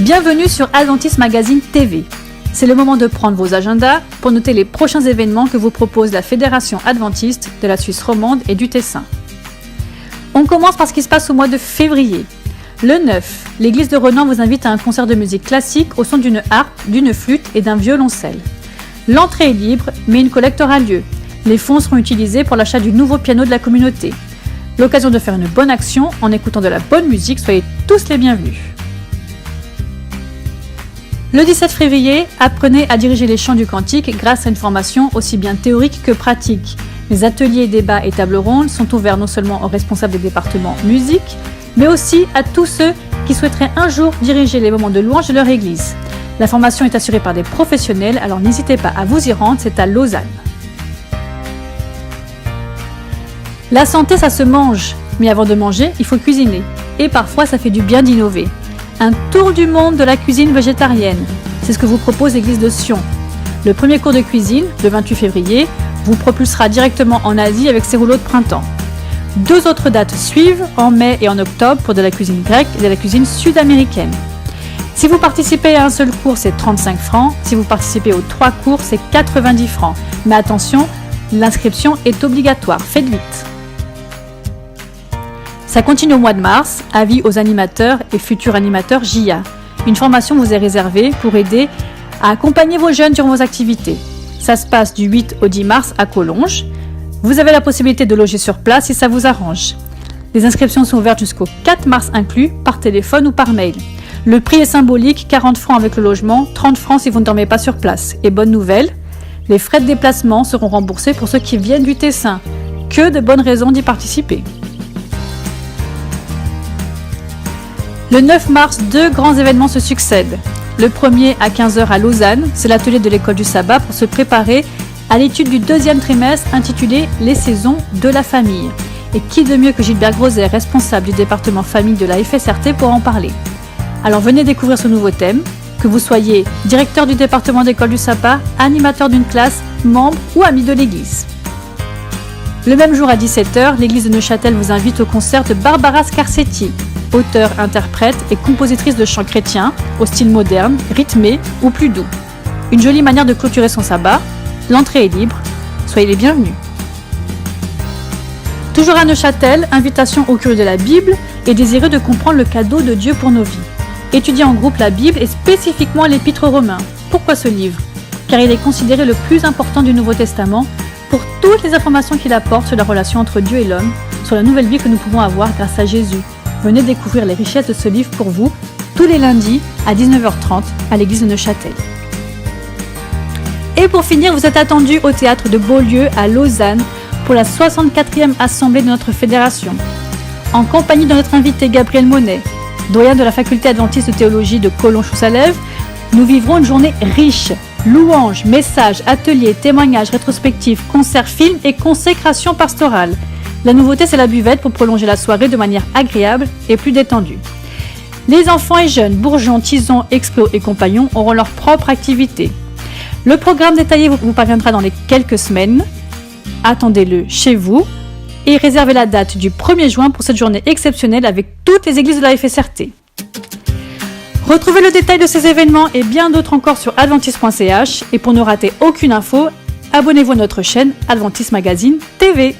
Bienvenue sur Adventist Magazine TV. C'est le moment de prendre vos agendas pour noter les prochains événements que vous propose la Fédération Adventiste de la Suisse romande et du Tessin. On commence par ce qui se passe au mois de février. Le 9, l'église de Renan vous invite à un concert de musique classique au son d'une harpe, d'une flûte et d'un violoncelle. L'entrée est libre, mais une collecte aura lieu. Les fonds seront utilisés pour l'achat du nouveau piano de la communauté. L'occasion de faire une bonne action en écoutant de la bonne musique, soyez tous les bienvenus. Le 17 février, apprenez à diriger les chants du cantique grâce à une formation aussi bien théorique que pratique. Les ateliers, débats et tables rondes sont ouverts non seulement aux responsables des départements musique, mais aussi à tous ceux qui souhaiteraient un jour diriger les moments de louange de leur église. La formation est assurée par des professionnels, alors n'hésitez pas à vous y rendre, c'est à Lausanne. La santé, ça se mange, mais avant de manger, il faut cuisiner. Et parfois, ça fait du bien d'innover. Un tour du monde de la cuisine végétarienne, c'est ce que vous propose l'église de Sion. Le premier cours de cuisine, le 28 février, vous propulsera directement en Asie avec ses rouleaux de printemps. 2 autres dates suivent, en mai et en octobre, pour de la cuisine grecque et de la cuisine sud-américaine. Si vous participez à un seul cours, c'est 35 francs. Si vous participez aux 3 cours, c'est 90 francs. Mais attention, l'inscription est obligatoire, faites vite. Ça continue au mois de mars, avis aux animateurs et futurs animateurs JIA. Une formation vous est réservée pour aider à accompagner vos jeunes durant vos activités. Ça se passe du 8 au 10 mars à Collonges. Vous avez la possibilité de loger sur place si ça vous arrange. Les inscriptions sont ouvertes jusqu'au 4 mars inclus, par téléphone ou par mail. Le prix est symbolique, 40 francs avec le logement, 30 francs si vous ne dormez pas sur place. Et bonne nouvelle, les frais de déplacement seront remboursés pour ceux qui viennent du Tessin. Que de bonnes raisons d'y participer. Le 9 mars, 2 grands événements se succèdent. Le premier à 15h à Lausanne, c'est l'atelier de l'école du sabbat pour se préparer à l'étude du 2e trimestre intitulé « Les saisons de la famille ». Et qui de mieux que Gilbert Groset, responsable du département famille de la FSRT, pour en parler. Alors venez découvrir ce nouveau thème, que vous soyez directeur du département d'école du sabbat, animateur d'une classe, membre ou ami de l'église. Le même jour à 17h, l'église de Neuchâtel vous invite au concert de Barbara Scarsetti, auteure, interprète et compositrice de chants chrétiens au style moderne, rythmé ou plus doux. Une jolie manière de clôturer son sabbat. L'entrée est libre, soyez les bienvenus. Toujours à Neuchâtel, invitation au curieux de la Bible et désireux de comprendre le cadeau de Dieu pour nos vies. Étudiez en groupe la Bible et spécifiquement l'Épître aux Romains. Pourquoi ce livre ? Car il est considéré le plus important du Nouveau Testament pour toutes les informations qu'il apporte sur la relation entre Dieu et l'homme, sur la nouvelle vie que nous pouvons avoir grâce à Jésus. Venez découvrir les richesses de ce livre pour vous, tous les lundis à 19h30 à l'église de Neuchâtel. Et pour finir, vous êtes attendus au théâtre de Beaulieu à Lausanne pour la 64e assemblée de notre fédération. En compagnie de notre invité Gabriel Monet, doyen de la faculté adventiste de théologie de Collonges-sous-Salève, nous vivrons une journée riche. Louanges, messages, ateliers, témoignages, rétrospectives, concerts, films et consécration pastorale. La nouveauté, c'est la buvette pour prolonger la soirée de manière agréable et plus détendue. Les enfants et jeunes, bourgeons, tisons, explos et compagnons auront leur propre activité. Le programme détaillé vous parviendra dans les quelques semaines. Attendez-le chez vous et réservez la date du 1er juin pour cette journée exceptionnelle avec toutes les églises de la FSRT. Retrouvez le détail de ces événements et bien d'autres encore sur adventist.ch et pour ne rater aucune info, abonnez-vous à notre chaîne Adventist Magazine TV.